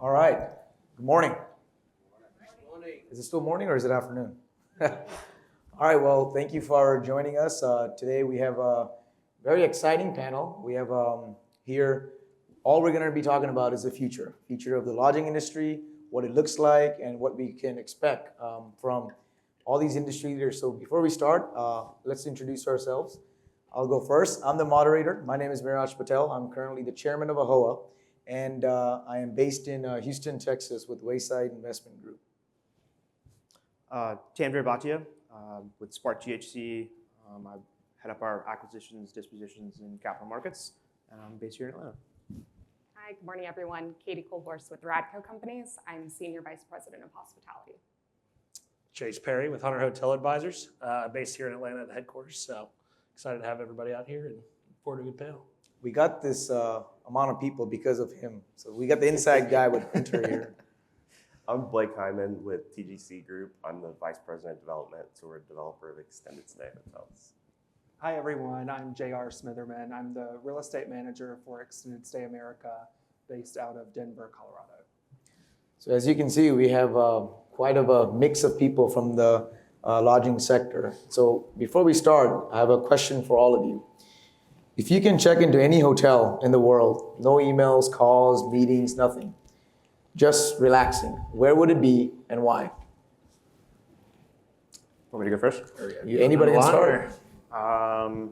All right. Good morning. Is it still morning or is it afternoon? All right. Well, thank you for joining us. Today we have a very exciting panel. We have here, all we're going to be talking about is the future of the lodging industry, what it looks like, and what we can expect from all these industry leaders. So before we start, let's introduce ourselves. I'll go first. I'm the moderator. My name is Miraj Patel. I'm currently the chairman of AHOA, and I am based in Houston, Texas with Wayside Investment Group. Tanvir Bhatia with Spark GHC. I head up our acquisitions, dispositions, and capital markets, and I'm based here in Atlanta. Hi, good morning, everyone. Katie Colhorst with Radco Companies. I'm Senior Vice President of Hospitality. Chase Perry with Hunter Hotel Advisors, based here in Atlanta at the headquarters. So excited to have everybody out here and look forward to a good panel. We got this amount of people because of him. So we got the inside guy with Hunter here. I'm Blake Hyman with TGC Group. I'm the Vice President of Development, so we're a developer of extended stay hotels. Hi everyone, I'm J.R. Smitherman. I'm the Real Estate Manager for Extended Stay America based out of Denver, Colorado. So as you can see, we have quite of a mix of people from the lodging sector. So before we start, I have a question for all of you. If you can check into any hotel in the world, no emails, calls, meetings, nothing, just relaxing, where would it be and why? Want me to go first? Anybody can start? I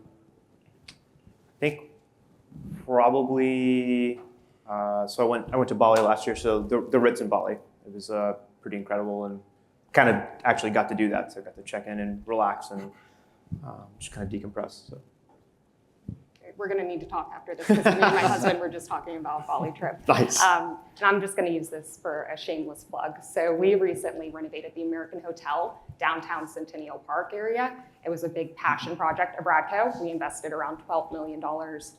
think probably. So I went to Bali last year. So the Ritz in Bali, it was pretty incredible, and kind of actually got to do that. So I got to check in and relax and just kind of decompress. So. We're going to need to talk after this because me and my husband were just talking about a Bali trip. Nice. And I'm just going to use this for a shameless plug. So we recently renovated the American Hotel downtown Centennial Park area. It was a big passion project of Radco. We invested around $12 million,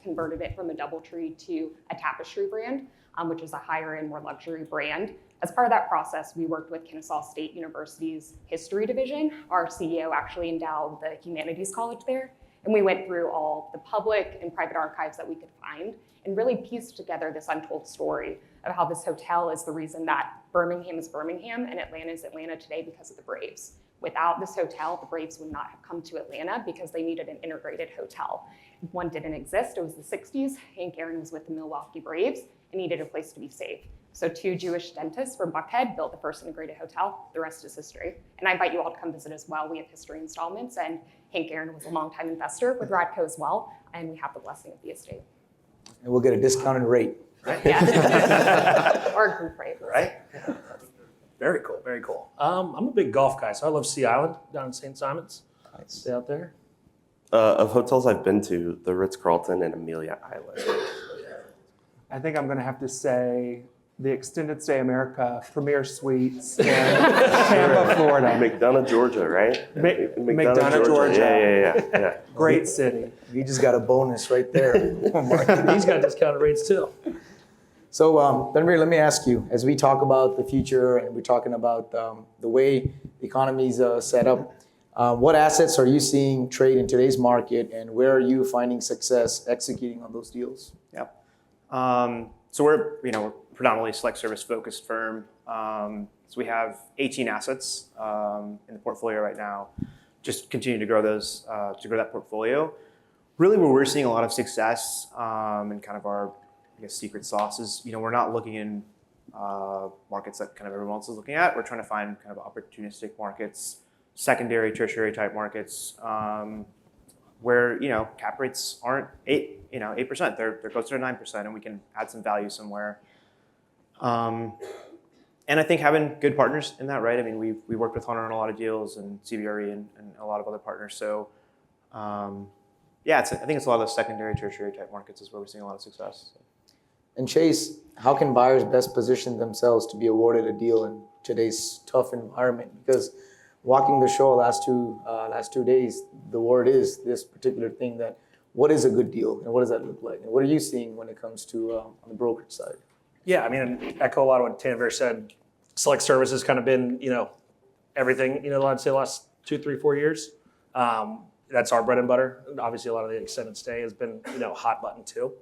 converted it from a DoubleTree to a Tapestry brand, which is a higher end, more luxury brand. As part of that process, we worked with Kennesaw State University's history division. Our CEO actually endowed the Humanities College there. And we went through all the public and private archives that we could find and really pieced together this untold story of how this hotel is the reason that Birmingham is Birmingham and Atlanta is Atlanta today because of the Braves. Without this hotel, the Braves would not have come to Atlanta because they needed an integrated hotel. One didn't exist. It was the 60s. Hank Aaron was with the Milwaukee Braves and needed a place to be safe. So two Jewish dentists from Buckhead built the first integrated hotel. The rest is history. And I invite you all to come visit as well. We have history installments, and Hank Aaron was a longtime investor with Radco as well, and we have the blessing of the estate. And we'll get a discounted rate. Right? Yeah. Or a group rate. Right? Very cool, very cool. I'm a big golf guy, so I love Sea Island down in St. Simon's. Nice. Stay out there. Of hotels I've been to, the Ritz-Carlton and Amelia Island. I think I'm going to have to say the Extended Stay America Premier Suites in Tampa, Florida. McDonough, Georgia, right? McDonough, Georgia. Yeah. Great city. We just got a bonus right there. He's got discounted rates too. So, Tanvir, let me ask you, as we talk about the future and we're talking about the way the economy is set up, what assets are you seeing trade in today's market, and where are you finding success executing on those deals? Yeah. So we're predominantly select service focused firm. So we have 18 assets in the portfolio right now. Just continue to grow those, to grow that portfolio. Really, where we're seeing a lot of success and kind of our, secret sauce is, we're not looking in markets that kind of everyone else is looking at. We're trying to find kind of opportunistic markets, secondary, tertiary type markets, where cap rates aren't 8%. They're closer to 9%, and we can add some value somewhere. And I think having good partners in that, right? I mean, we worked with Hunter on a lot of deals, and CBRE and a lot of other partners. So, I think it's a lot of the secondary, tertiary type markets is where we're seeing a lot of success. So. And Chase, how can buyers best position themselves to be awarded a deal in today's tough environment? Because walking the show last two days, the word is this particular thing that what is a good deal and what does that look like? And what are you seeing when it comes to on the brokerage side? Yeah, I mean, I echo a lot of what Tanvir said. Select service has kind of been, everything, I'd say the last 2, 3, 4 years. That's our bread and butter. Obviously, a lot of the extended stay has been, hot button too.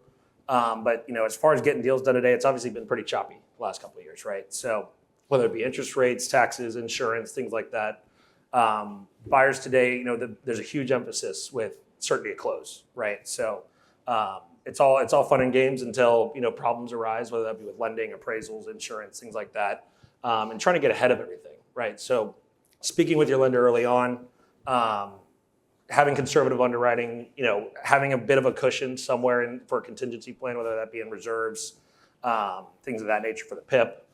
But as far as getting deals done today, it's obviously been pretty choppy. the last couple of years, right? So whether it be interest rates, taxes, insurance, things like that, buyers today, there's a huge emphasis with certainty of close, right? So it's all fun and games until problems arise, whether that be with lending, appraisals, insurance, things like that, and trying to get ahead of everything, right? So speaking with your lender early on, having conservative underwriting, having a bit of a cushion somewhere for a contingency plan, whether that be in reserves, things of that nature for the PIP,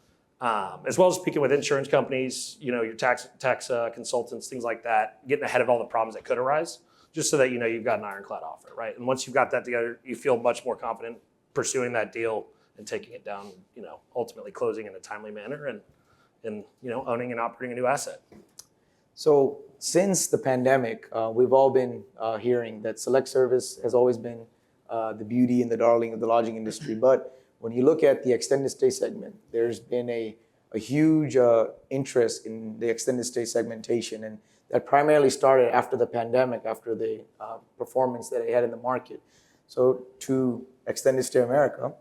as well as speaking with insurance companies, your tax consultants, things like that, getting ahead of all the problems that could arise, just so that you've got an ironclad offer, right? And once you've got that together, you feel much more confident pursuing that deal and taking it down, ultimately closing in a timely manner and owning and operating a new asset. So since the pandemic, we've all been hearing that select service has always been the beauty and the darling of the lodging industry. But when you look at the extended stay segment, there's been a huge interest in the extended stay segmentation. And that primarily started after the pandemic, after the performance that it had in the market. So to Extended Stay America,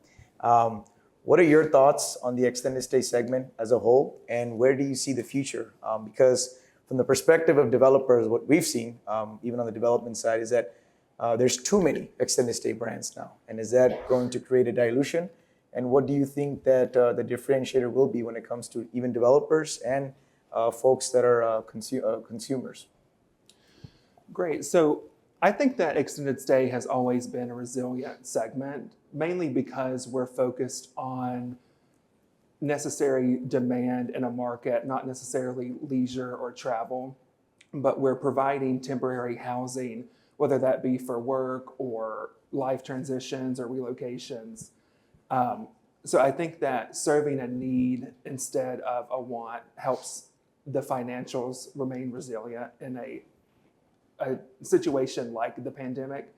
what are your thoughts on the extended stay segment as a whole, and where do you see the future? Because from the perspective of developers, what we've seen, even on the development side, is that there's too many extended stay brands now. And is that going to create a dilution? And what do you think that the differentiator will be when it comes to even developers and folks that are consumers? Great. So I think that extended stay has always been a resilient segment, mainly because we're focused on necessary demand in a market, not necessarily leisure or travel, but we're providing temporary housing, whether that be for work or life transitions or relocations. So I think that serving a need instead of a want helps the financials remain resilient in a situation like the pandemic.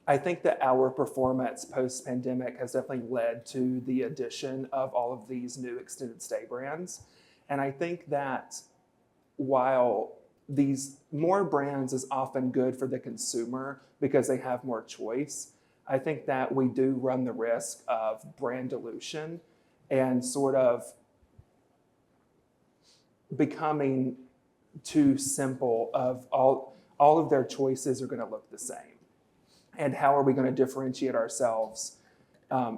I think that our performance post-pandemic has definitely led to the addition of all of these new extended stay brands. And I think that while these more brands is often good for the consumer because they have more choice, I think that we do run the risk of brand dilution and sort of becoming too simple of all of their choices are going to look the same. And how are we going to differentiate ourselves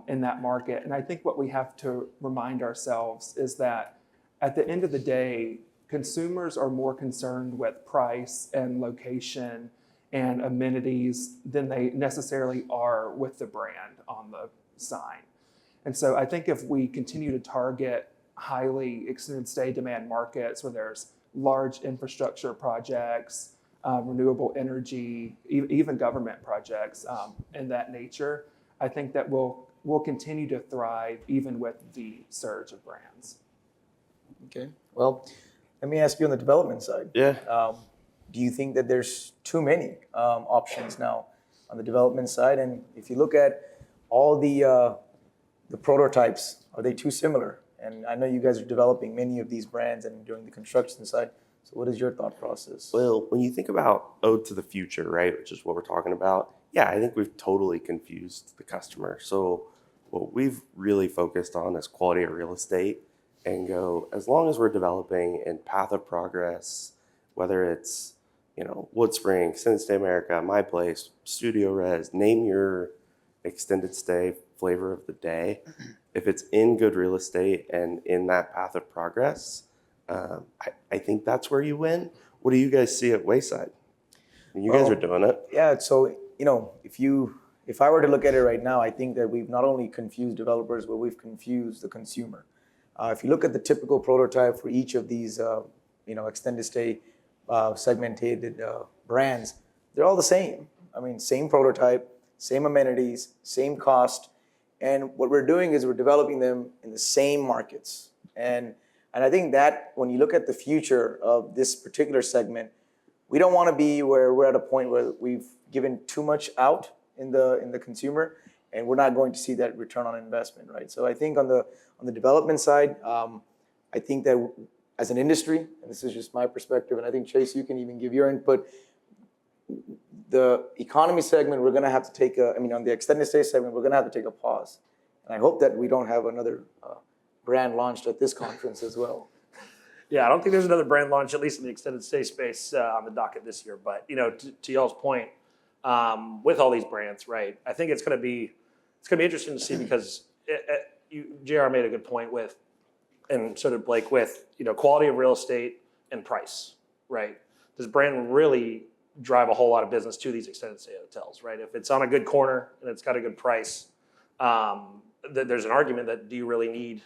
in that market? And I think what we have to remind ourselves is that at the end of the day, consumers are more concerned with price and location and amenities than they necessarily are with the brand on the sign. And so I think if we continue to target highly extended stay demand markets where there's large infrastructure projects, renewable energy, even government projects in that nature, I think that we'll continue to thrive even with the surge of brands. Okay. Well, let me ask you on the development side. Yeah. Do you think that there's too many options now on the development side? And if you look at all the prototypes, are they too similar? And I know you guys are developing many of these brands and doing the construction side. So what is your thought process? Well, when you think about Ode to the Future, right, which is what we're talking about, yeah, I think we've totally confused the customer. So what we've really focused on is quality of real estate and go, as long as we're developing in path of progress, whether it's, Wood Spring, Extended Stay America, My Place, Studio Res, name your extended stay flavor of the day. If it's in good real estate and in that path of progress, I think that's where you win. What do you guys see at Wayside? You guys are doing it. Yeah, so if I were to look at it right now, I think that we've not only confused developers, but we've confused the consumer. If you look at the typical prototype for each of these, extended stay segmented brands, they're all the same. I mean, same prototype, same amenities, same cost, and what we're doing is we're developing them in the same markets. And I think that when you look at the future of this particular segment, we don't want to be where we're at a point where we've given too much out in the consumer, and we're not going to see that return on investment, right? So I think on the development side, I think that as an industry, and this is just my perspective, and I think Chase, you can even give your input. The economy segment, we're going to have to take on the extended stay segment, we're going to have to take a pause. And I hope that we don't have another brand launched at this conference as well. Yeah, I don't think there's another brand launch, at least in the extended stay space, on the docket this year. But to y'all's point, with all these brands, right? I think it's going to be interesting to see because JR made a good point with, and so did Blake, with quality of real estate and price, right? Does brand really drive a whole lot of business to these extended stay hotels, right? If it's on a good corner and it's got a good price, there's an argument that do you really need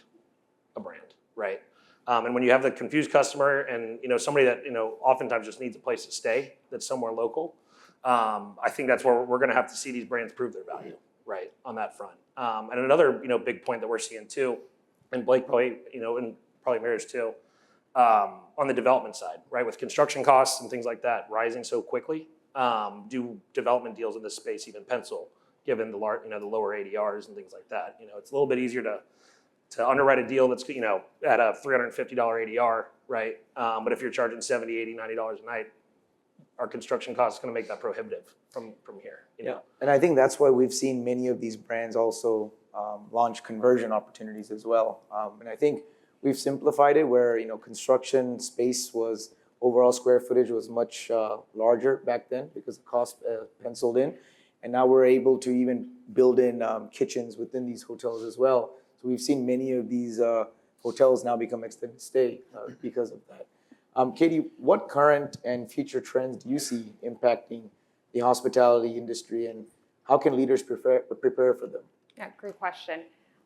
a brand, right? And when you have the confused customer and somebody that oftentimes just needs a place to stay that's somewhere local, I think that's where we're going to have to see these brands prove their value, right, on that front. And another big point that we're seeing too, and Blake probably and probably Mayor's too, on the development side, right, with construction costs and things like that rising so quickly, do development deals in this space even pencil, given the lower ADRs and things like that? It's a little bit easier to underwrite a deal that's at a $350 ADR, right? But if you're charging $70, $80, $90 a night, our construction cost is going to make that prohibitive from here. Yeah, and I think that's why we've seen many of these brands also launch conversion opportunities as well. And I think we've simplified it where construction space was overall square footage was much larger back then because the cost penciled in, and now we're able to even build in kitchens within these hotels as well. So we've seen many of these hotels now become extended stay because of that. Katie, what current and future trends do you see impacting the hospitality industry, and how can leaders prepare for them? Yeah, great question.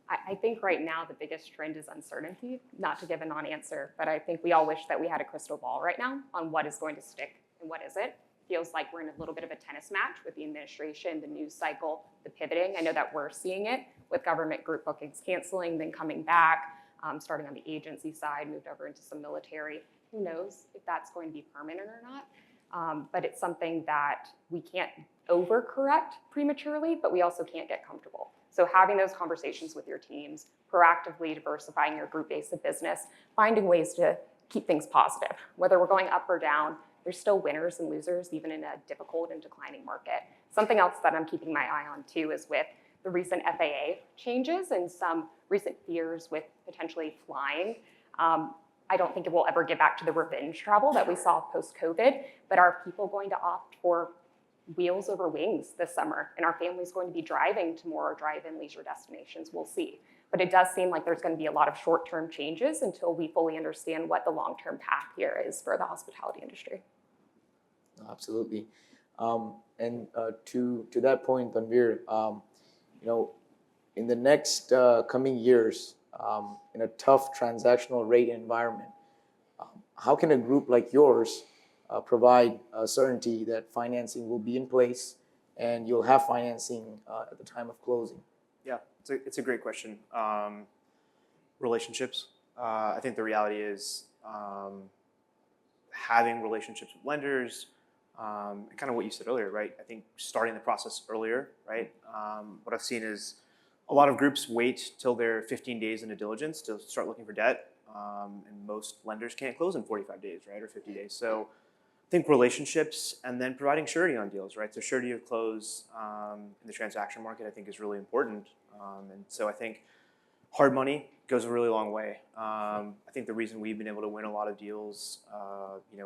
I think right now the biggest trend is uncertainty. Not to give a non-answer, but I think we all wish that we had a crystal ball right now on what is going to stick and what isn't. Feels like we're in a little bit of a tennis match with the administration, the news cycle, the pivoting. I know that we're seeing it with government group bookings canceling, then coming back, starting on the agency side, moved over into some military. Who knows if that's going to be permanent or not? But it's something that we can't overcorrect prematurely, but we also can't get comfortable. So having those conversations with your teams, proactively diversifying your group base of business, finding ways to keep things positive. Whether we're going up or down, there's still winners and losers, even in a difficult and declining market. Something else that I'm keeping my eye on too is with the recent FAA changes and some recent fears with potentially flying. I don't think it will ever get back to the revenge travel that we saw post-COVID, but are people going to opt for wheels over wings this summer? And our families going to be driving to more drive-in leisure destinations? We'll see. But it does seem like there's going to be a lot of short-term changes until we fully understand what the long-term path here is for the hospitality industry. Absolutely. And to that point, Tanvir, in the next coming years, in a tough transactional rate environment, how can a group like yours provide certainty that financing will be in place and you'll have financing at the time of closing? Yeah, it's a great question. Relationships. I think the reality is having relationships with lenders, kind of what you said earlier, right? I think starting the process earlier, right? What I've seen is a lot of groups wait till they're 15 days into diligence to start looking for debt, and most lenders can't close in 45 days, right, or 50 days. So I think relationships and then providing surety on deals, right? So surety of close in the transaction market, I think, is really important. And so I think hard money goes a really long way. I think the reason we've been able to win a lot of deals,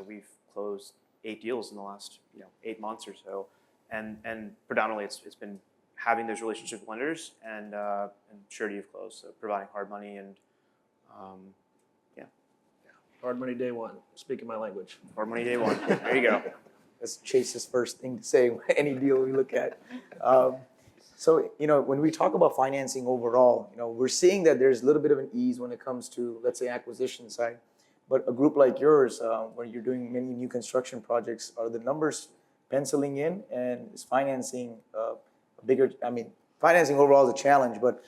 we've closed 8 deals in the last 8 months or so, and predominantly it's been having those relationships with lenders and surety of close, so providing hard money and Hard money day one. Speaking my language. hard money day one. There you go. That's Chase's first thing to say any deal we look at. So when we talk about financing overall, we're seeing that there's a little bit of an ease when it comes to, let's say, acquisition side. But a group like yours, where you're doing many new construction projects, are the numbers penciling in, and is financing a bigger? I mean, financing overall is a challenge, but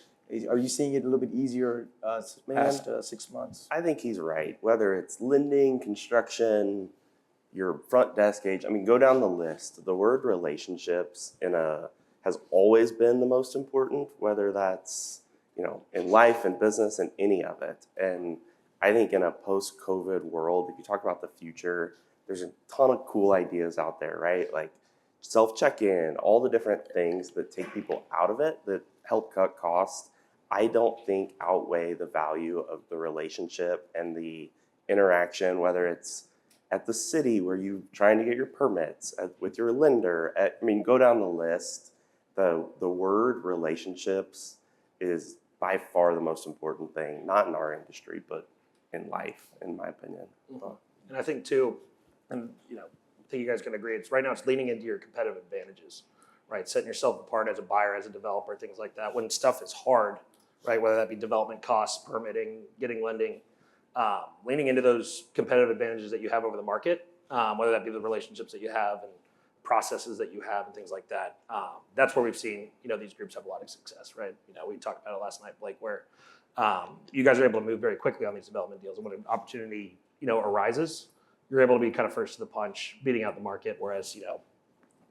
are you seeing it a little bit easier past 6 months? I think he's right. Whether it's lending, construction, your front desk age, go down the list. The word relationships has always been the most important, whether that's in life and business and any of it. And I think in a post-COVID world, if you talk about the future, there's a ton of cool ideas out there, right? Like self-check-in, all the different things that take people out of it, that help cut costs. I don't think outweigh the value of the relationship and the interaction, whether it's at the city where you're trying to get your permits, with your lender. Go down the list. The word relationships is by far the most important thing, not in our industry, but in life, in my opinion. And I think too, and I think you guys can agree, it's right now it's leaning into your competitive advantages, right? Setting yourself apart as a buyer, as a developer, things like that. When stuff is hard, right? Whether that be development costs, permitting, getting lending, leaning into those competitive advantages that you have over the market, whether that be the relationships that you have and processes that you have and things like that. That's where we've seen, these groups have a lot of success, right? We talked about it last night, Blake, where you guys are able to move very quickly on these development deals. And when an opportunity, arises, you're able to be kind of first to the punch, beating out the market, whereas,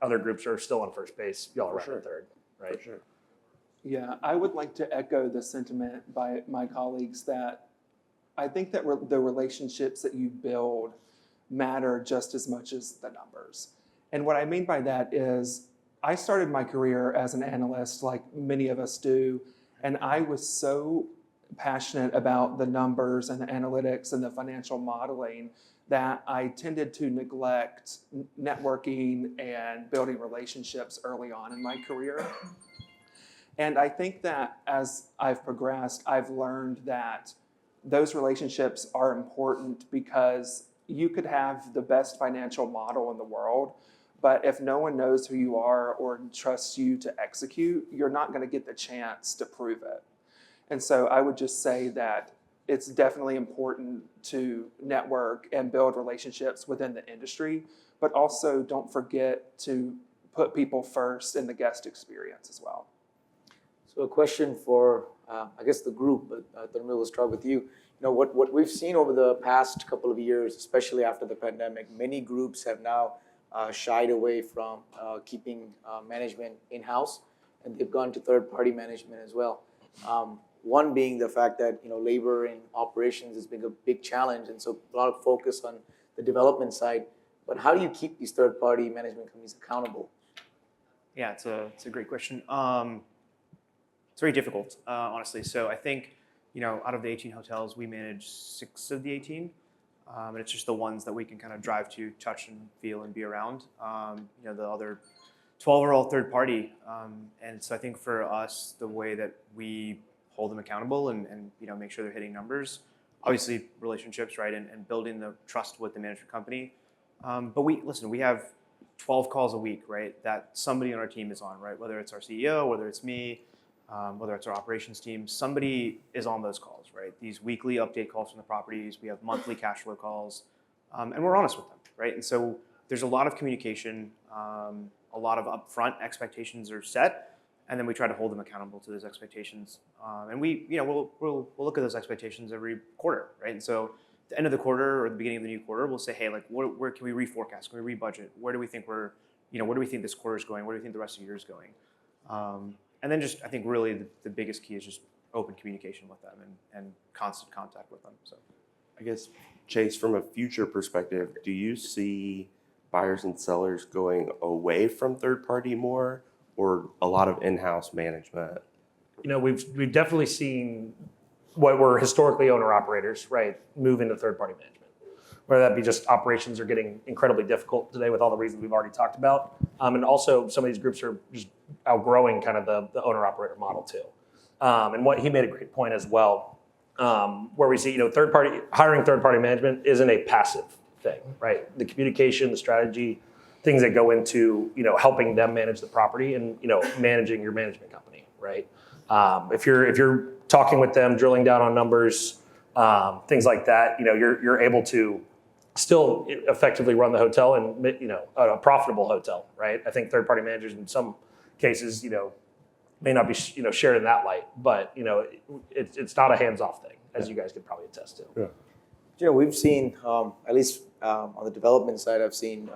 other groups are still on first base. Y'all are right in third, right? For sure. Yeah, I would like to echo the sentiment by my colleagues that I think that the relationships that you build matter just as much as the numbers. And what I mean by that is I started my career as an analyst, like many of us do, and I was so passionate about the numbers and the analytics and the financial modeling that I tended to neglect networking and building relationships early on in my career. And I think that as I've progressed, I've learned that those relationships are important because you could have the best financial model in the world, but if no one knows who you are or trusts you to execute, you're not going to get the chance to prove it. And so I would just say that it's definitely important to network and build relationships within the industry, but also don't forget to put people first in the guest experience as well. So a question for, I guess the group, but Dharmil, we'll start with you. What we've seen over the past couple of years, especially after the pandemic, many groups have now shied away from keeping management in-house, and they've gone to third-party management as well. One being the fact that labor and operations has been a big challenge, and so a lot of focus on the development side. But how do you keep these third-party management companies accountable? Yeah, it's a great question. It's very difficult, honestly. So I think, out of the 18 hotels, we manage 6 of the 18. And it's just the ones that we can kind of drive to, touch and feel and be around. The other 12 are all third party. And so I think for us, the way that we hold them accountable and make sure they're hitting numbers, obviously relationships, right? And building the trust with the management company. But we have 12 calls a week, right? That somebody on our team is on, right? Whether it's our CEO, whether it's me, whether it's our operations team, somebody is on those calls, right? These weekly update calls from the properties, we have monthly cash flow calls, and we're honest with them, right? And so there's a lot of communication, a lot of upfront expectations are set, and then we try to hold them accountable to those expectations. And we'll look at those expectations every quarter, right? And so at the end of the quarter or the beginning of the new quarter, we'll say, hey, like, where can we reforecast? Can we rebudget? Where do we think where do we think this quarter is going? Where do we think the rest of the year is going? And then I think really the biggest key is just open communication with them and constant contact with them. So I guess, Chase, from a future perspective, do you see buyers and sellers going away from third party more, or a lot of in-house management? We've definitely seen what were historically owner operators, right, move into third party management. Whether that be just operations are getting incredibly difficult today with all the reasons we've already talked about. And also some of these groups are just outgrowing kind of the owner operator model too. And what he made a great point as well, where we see, hiring third party management isn't a passive thing, right? The communication, the strategy, things that go into, helping them manage the property and, managing your management company, right? If you're talking with them, drilling down on numbers, things like that, you're able to still effectively run the hotel and, a profitable hotel, right? I think third-party managers in some cases, may not be, shared in that light, but, it's not a hands-off thing, as you guys could probably attest to. Yeah. We've seen, at least on the development side, I've seen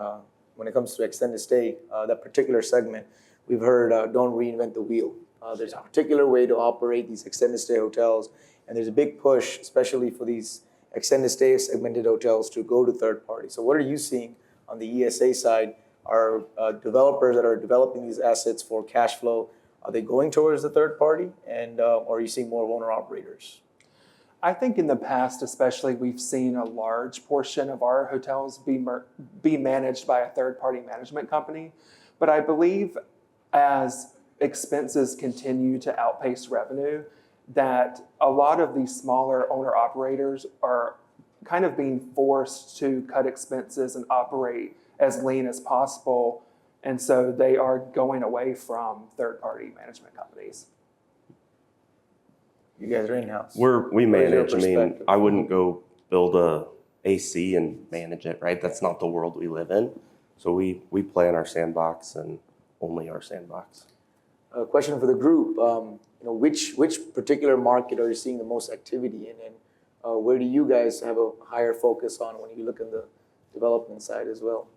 when it comes to extended stay, that particular segment, we've heard don't reinvent the wheel. There's a particular way to operate these extended stay hotels, and there's a big push, especially for these extended stay segmented hotels, to go to third party. So what are you seeing on the ESA side? Are developers that are developing these assets for cash flow, Are they going towards the third party, and or are you seeing more of owner operators? I think in the past, especially, we've seen a large portion of our hotels be managed by a third-party management company. But I believe as expenses continue to outpace revenue, that a lot of these smaller owner-operators are kind of being forced to cut expenses and operate as lean as possible. And so they are going away from third-party management companies. You guys are in-house. We What is your manage. I mean, perspective? I wouldn't go build a AC and manage it, right? That's not the world we live in. So we play in our sandbox and only our sandbox. A question for the group. Which particular market are you seeing the most activity in, and where do you guys have a higher focus on when you look in the development side as well?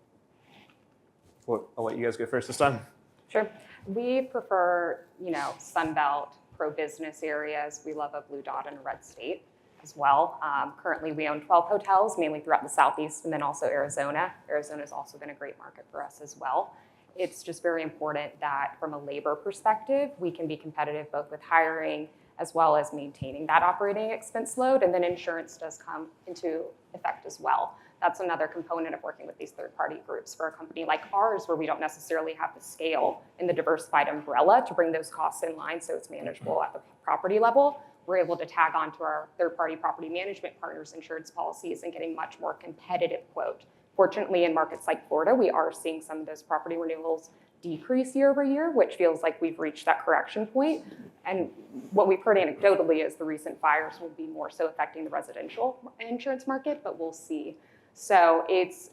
Well, I'll let you guys go first this time. Sure. We prefer, Sunbelt, pro-business areas. We love a blue dot in a red state as well. Currently, we own 12 hotels, mainly throughout the Southeast, and then also Arizona. Arizona has also been a great market for us as well. It's just very important that from a labor perspective, we can be competitive both with hiring as well as maintaining that operating expense load, and then insurance does come into effect as well. That's another component of working with these third-party groups for a company like ours, where we don't necessarily have the scale in the diversified umbrella to bring those costs in line so it's manageable at the property level. We're able to tag on to our third-party property management partners' insurance policies and getting much more competitive quote. Fortunately, in markets like Florida, we are seeing some of those property renewals decrease year over year, which feels like we've reached that correction point. And what we've heard anecdotally is the recent fires will be more so affecting the residential insurance market, but we'll see. So it's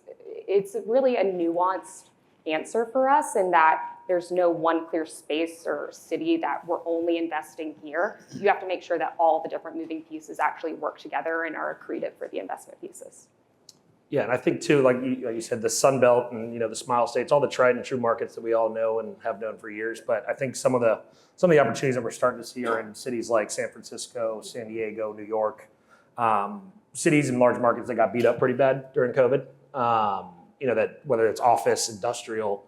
really a nuanced answer for us in that there's no one clear space or city that we're only investing here. You have to make sure that all the different moving pieces actually work together and are accretive for the investment thesis. Yeah, and I think too, like you said, the Sun Belt and the Smile States, all the tried and true markets that we all know and have known for years. But I think some of the opportunities that we're starting to see are in cities like San Francisco, San Diego, New York, cities and large markets that got beat up pretty bad during COVID. That whether it's office, industrial,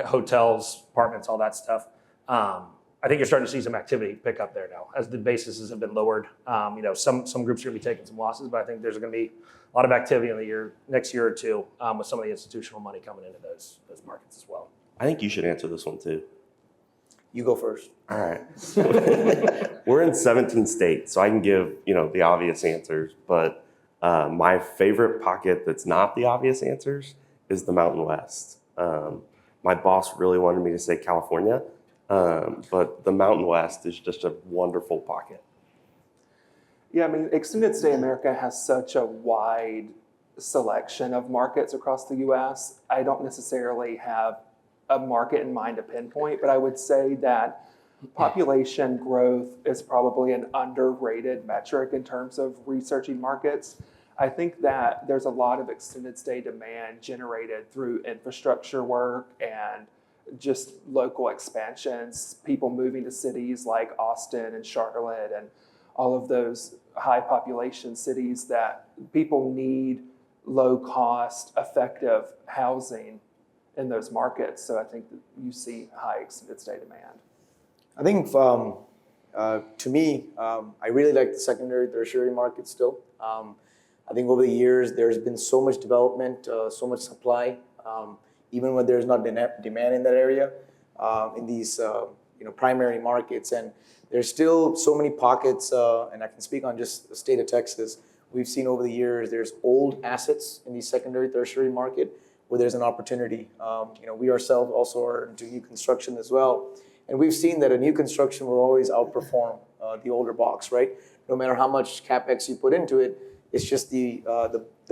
hotels, apartments, all that stuff. I think you're starting to see some activity pick up there now as the bases have been lowered. Some groups are going to be taking some losses, but I think there's going to be a lot of activity in the next year or two with some of the institutional money coming into those markets as well. I think you should answer this one too. You go first. All right. We're in 17 states, so I can give, the obvious answers, but my favorite pocket that's not the obvious answers is the Mountain West. My boss really wanted me to say California, but the Mountain West is just a wonderful pocket. Yeah, I mean, Extended Stay America has such a wide selection of markets across the U.S. I don't necessarily have a market in mind to pinpoint, but I would say that population growth is probably an underrated metric in terms of researching markets. I think that there's a lot of extended stay demand generated through infrastructure work and just local expansions, people moving to cities like Austin and Charlotte and all of those high population cities that people need low cost, effective housing in those markets. So I think that you see high extended stay demand. I think to me, I really like the secondary, tertiary market still. I think over the years, there's been so much development, so much supply, even when there's not demand in that area, in these primary markets. And there's still so many pockets, and I can speak on just the state of Texas. We've seen over the years, there's old assets in the secondary, tertiary market where there's an opportunity. We ourselves also are into new construction as well. And we've seen that a new construction will always outperform the older box, right? No matter how much CapEx you put into it, it's just the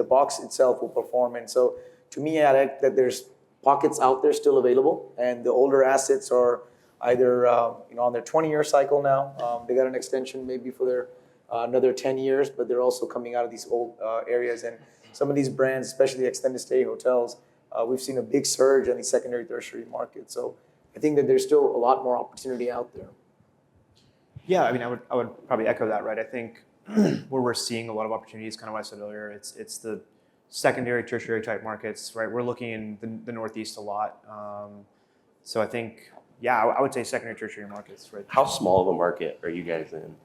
box itself will perform. And so to me, I like that there's pockets out there still available, and the older assets are either on their 20-year cycle now. They got an extension maybe for their another 10 years, but they're also coming out of these old areas. And some of these brands, especially extended stay hotels, we've seen a big surge in the secondary, tertiary market. So I think that there's still a lot more opportunity out there. Yeah, I mean, I would probably echo that, right? I think where we're seeing a lot of opportunities, kind of what I said earlier, it's the secondary, tertiary type markets, right? We're looking in the Northeast a lot. So I think Yeah, I would say secondary, tertiary markets, right? How small of a market are you guys in?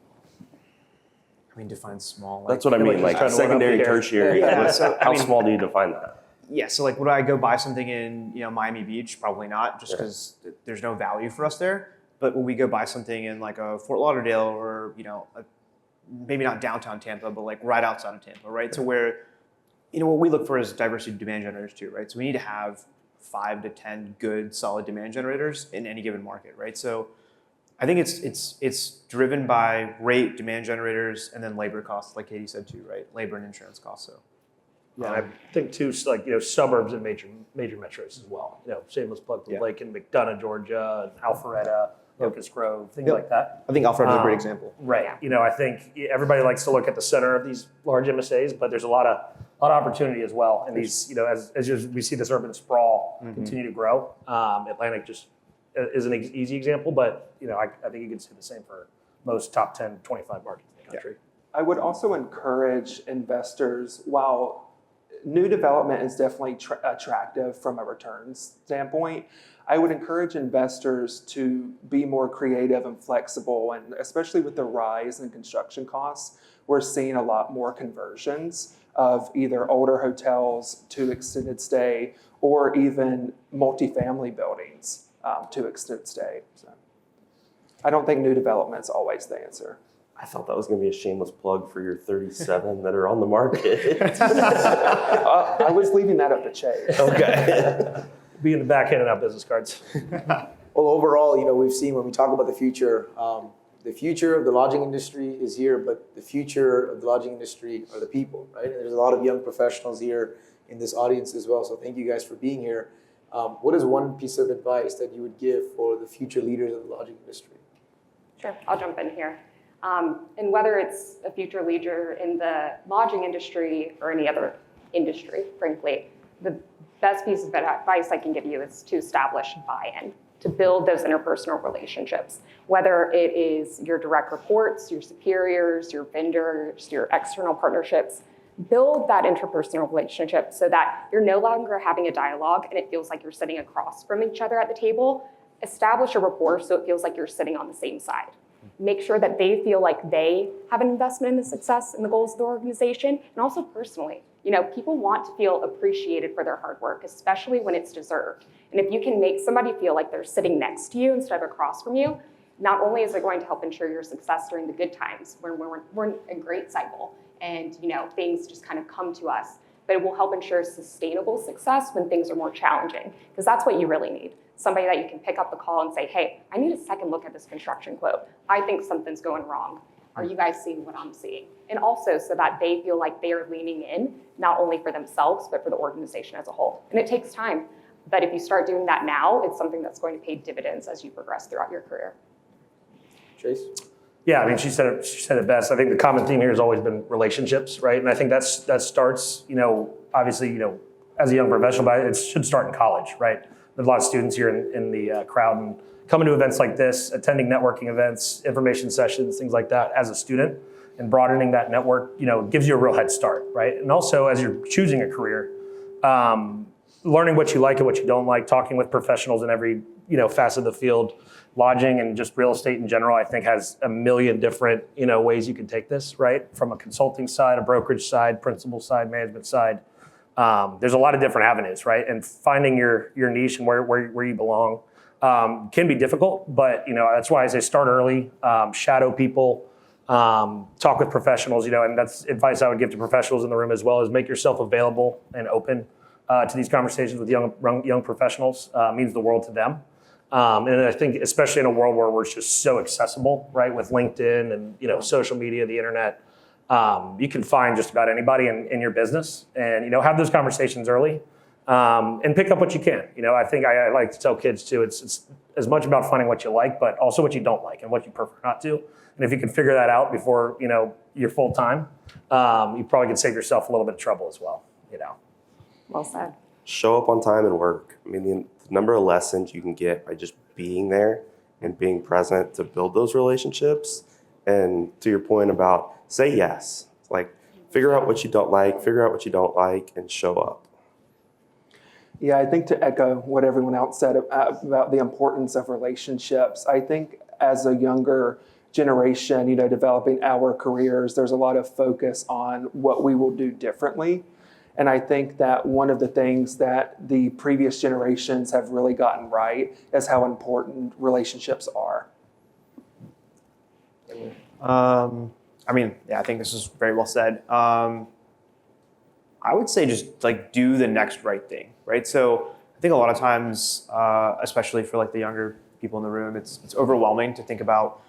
I mean, define small. That's what I mean, like trying to one up secondary, you here. tertiary. Yeah, Like, so, I how mean- small do you define that? Yeah, so like would I go buy something in Miami Beach? Probably not, just because there's no value for us there. But would we go buy something in like a Fort Lauderdale or maybe not downtown Tampa, but like right outside of Tampa, right? So where what we look for is diversity of demand generators too, right? So we need to have 5 to 10 good solid demand generators in any given market, right? So I think it's driven by rate, demand generators, and then labor costs, like Katie said too, right? Labor and insurance costs. So. Yeah, and I think too, like suburbs and major metros as well. Shameless plug for Lake in McDonough, Georgia, and Alpharetta, Locust Grove, things like that. I think Alfred is a great example. Right. Yeah. I think everybody likes to look at the center of these large MSAs, but there's a lot of opportunity as well. And these, as we see this urban sprawl continue to grow, Atlantic just is an easy example, but I think you can say the same for most top 10, 25 markets in the country. I would also encourage investors, while new development is definitely attractive from a returns standpoint, I would encourage investors to be more creative and flexible, and especially with the rise in construction costs, we're seeing a lot more conversions of either older hotels to extended stay or even multifamily buildings to extended stay. So I don't think new development is always the answer. I thought that was going to be a shameless plug for your 37 that are on the market. I was leaving that up to Chase. Okay. Be in the back handing out business cards. Well, overall, we've seen when we talk about the future of the lodging industry is here, but the future of the lodging industry are the people, right? And there's a lot of young professionals here in this audience as well. So thank you guys for being here. What is one piece of advice that you would give for the future leaders of the lodging industry? Sure, I'll jump in here. And whether it's a future leader in the lodging industry or any other industry, frankly, the best piece of advice I can give you is to establish buy-in, to build those interpersonal relationships, whether it is your direct reports, your superiors, your vendors, your external partnerships. Build that interpersonal relationship so that you're no longer having a dialogue and it feels like you're sitting across from each other at the table. Establish a rapport so it feels like you're sitting on the same side. Make sure that they feel like they have an investment in the success and the goals of the organization, and also personally. People want to feel appreciated for their hard work, especially when it's deserved. And if you can make somebody feel like they're sitting next to you instead of across from you, not only is it going to help ensure your success during the good times, when we're in a great cycle and things just kind of come to us, but it will help ensure sustainable success when things are more challenging, because that's what you really need. Somebody that you can pick up the call and say, hey, I need a second look at this construction quote. I think something's going wrong. Are you guys seeing what I'm seeing? And also so that they feel like they are leaning in, not only for themselves, but for the organization as a whole. And it takes time. But if you start doing that now, it's something that's going to pay dividends as you progress throughout your career. Chase? Yeah, I mean, she said it best. I think the common theme here has always been relationships, right? And I think that starts, obviously, as a young professional, but it should start in college, right? There's a lot of students here in the crowd and coming to events like this, attending networking events, information sessions, things like that as a student, and broadening that network, gives you a real head start, right? And also as you're choosing a career, learning what you like and what you don't like, talking with professionals in every, facet of the field, lodging and just real estate in general, I think has a million different, ways you can take this, right? From a consulting side, a brokerage side, principal side, management side. There's a lot of different avenues, right? And finding your niche and where you belong can be difficult, but that's why I say start early, shadow people, talk with professionals, and that's advice I would give to professionals in the room as well, is make yourself available and open to these conversations with young professionals. Means the world to them. And I think especially in a world where we're just so accessible, right, with LinkedIn and social media, the internet. You can find just about anybody in your business and, have those conversations early and pick up what you can. I think I like to tell kids too, it's as much about finding what you like, but also what you don't like and what you prefer not to. And if you can figure that out before, you're full time, you probably can save yourself a little bit of trouble as well, Well said. Show up on time and work. I mean, the number of lessons you can get by just being there and being present to build those relationships. And to your point about say yes, like figure out what you don't like, and show up. Yeah, I think to echo what everyone else said about the importance of relationships, I think as a younger generation, developing our careers, there's a lot of focus on what we will do differently. And I think that one of the things that the previous generations have really gotten right is how important relationships are. I think this is very well said. I would say just like do the next right thing, right? So I think a lot of times, especially for like the younger people in the room, it's overwhelming to think about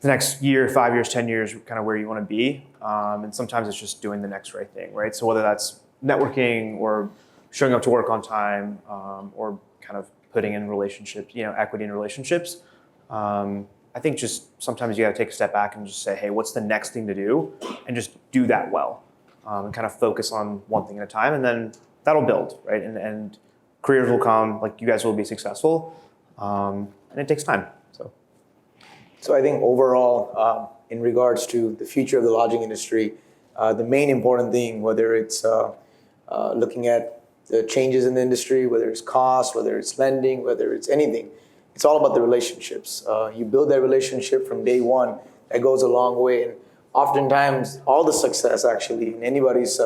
the next year, 5 years, 10 years, kind of where you want to be. And sometimes it's just doing the next right thing, right? So whether that's networking or showing up to work on time, or kind of putting in relationships, equity in relationships. I think just sometimes you got to take a step back and just say, hey, what's the next thing to do? And just do that well. And kind of focus on one thing at a time, and then that'll build, right? And careers will come, like you guys will be successful, and it takes time. So I think overall, in regards to the future of the lodging industry, the main important thing, whether it's looking at the changes in the industry, whether it's cost, whether it's lending, whether it's anything, it's all about the relationships. You build that relationship from day one, that goes a long way. And oftentimes, all the success actually in anybody's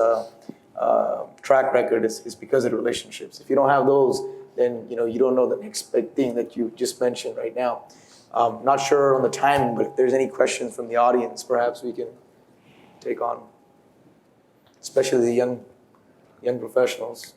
track record is because of the relationships. If you don't have those, then you don't know the next big thing that you just mentioned right now. Not sure on the timing, but if there's any questions from the audience, perhaps we can take on, especially the young professionals.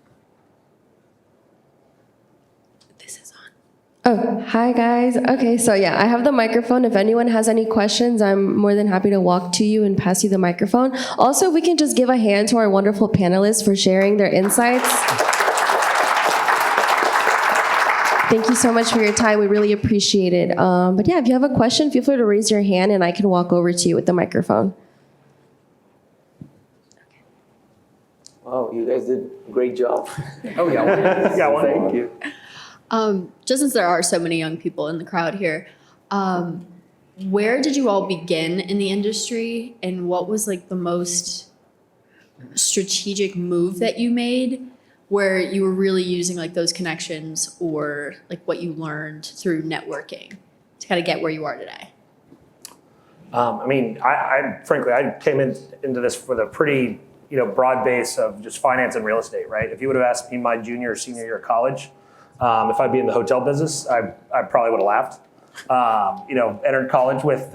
Oh, hi guys. Okay, so yeah, I have the microphone. If anyone has any questions, I'm more than happy to walk to you and pass you the microphone. Also, we can just give a hand to our wonderful panelists for sharing their insights. Thank you so much for your time. We really appreciate it. But yeah, if you have a question, feel free to raise your hand and I can walk over to you with the microphone. Wow, you guys did a great job. Oh yeah, yeah. Thank you. Just since there are so many young people in the crowd here, where did you all begin in the industry, and what was like the most strategic move that you made where you were really using like those connections or like what you learned through networking to kind of get where you are today? I frankly came into this with a pretty broad base of just finance and real estate, right? If you would have asked me my junior or senior year of college, if I'd be in the hotel business, I probably would have laughed. Entered college with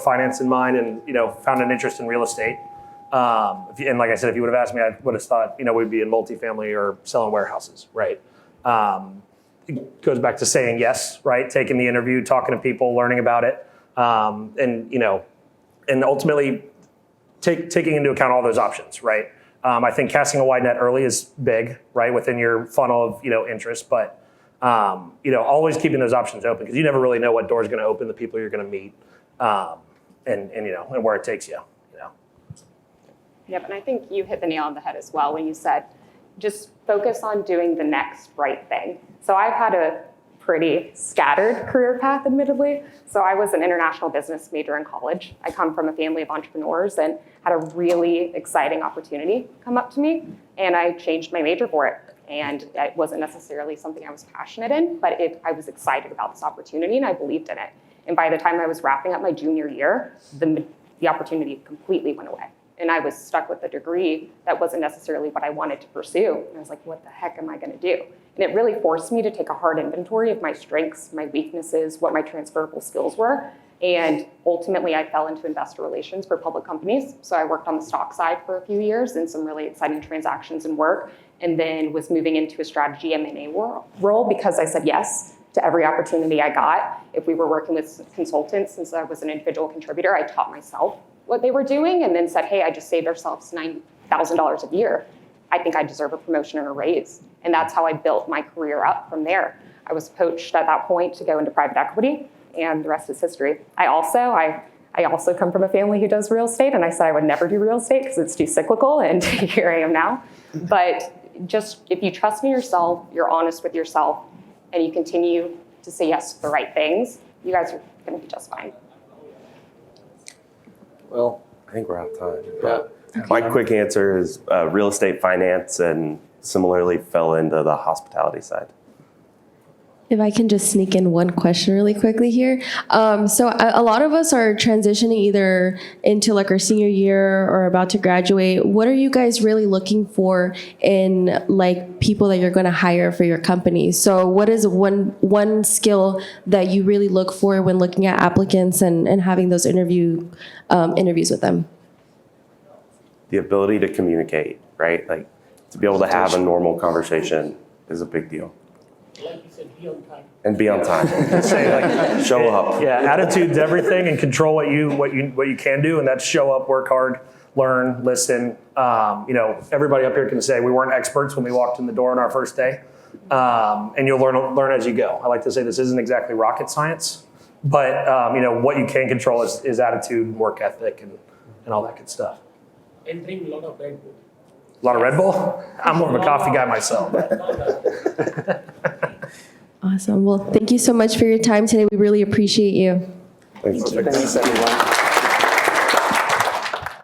finance in mind, and found an interest in real estate. And like I said, if you would have asked me, I would have thought we'd be in multifamily or selling warehouses, right? It goes back to saying yes, right? Taking the interview, talking to people, learning about it, and ultimately taking into account all those options, right? I think casting a wide net early is big, right, within your funnel of interest, but always keeping those options open, because you never really know what door is going to open, the people you're going to meet, and where it takes you. Yep, and I think you hit the nail on the head as well when you said just focus on doing the next right thing. So I've had a pretty scattered career path, admittedly. So I was an international business major in college. I come from a family of entrepreneurs and had a really exciting opportunity come up to me, and I changed my major for it. And it wasn't necessarily something I was passionate in, but I was excited about this opportunity and I believed in it. And by the time I was wrapping up my junior year, the opportunity completely went away. And I was stuck with a degree that wasn't necessarily what I wanted to pursue. And I was like, what the heck am I going to do? And it really forced me to take a hard inventory of my strengths, my weaknesses, what my transferable skills were. And ultimately, I fell into investor relations for public companies. So I worked on the stock side for a few years in some really exciting transactions and work, and then was moving into a strategy M&A role because I said yes to every opportunity I got. If we were working with consultants, since I was an individual contributor, I taught myself what they were doing and then said, hey, I just saved ourselves $9,000 a year. I think I deserve a promotion or a raise. And that's how I built my career up from there. I was poached at that point to go into private equity, and the rest is history. I also come from a family who does real estate, and I said I would never do real estate because it's too cyclical, and here I am now. But just if you trust in yourself, you're honest with yourself, and you continue to say yes to the right things, you guys are going to be just fine. Well, I think we're out of time. yeah. My quick answer is real estate finance and similarly fell into the hospitality side. If I can just sneak in one question really quickly here. So a lot of us are transitioning either into like our senior year or about to graduate. What are you guys really looking for in like people that you're going to hire for your company? So what is one skill that you really look for when looking at applicants and having those interviews with them? The ability to communicate, right? Like to be able to have a normal conversation is a big deal. And be on time. Say, like, Show up. yeah, attitude's everything, and control what you can do, and that's show up, work hard, learn, listen. Everybody up here can say we weren't experts when we walked in the door on our first day, and you'll learn as you go. I like to say this isn't exactly rocket science, but what you can control is attitude, work ethic, and all that good stuff. And drink a lot of Red Bull. A lot of Red Bull? I'm more of a coffee guy myself. Awesome. Well, thank you so much for your time today. We really appreciate you. Thanks. Thanks, everyone.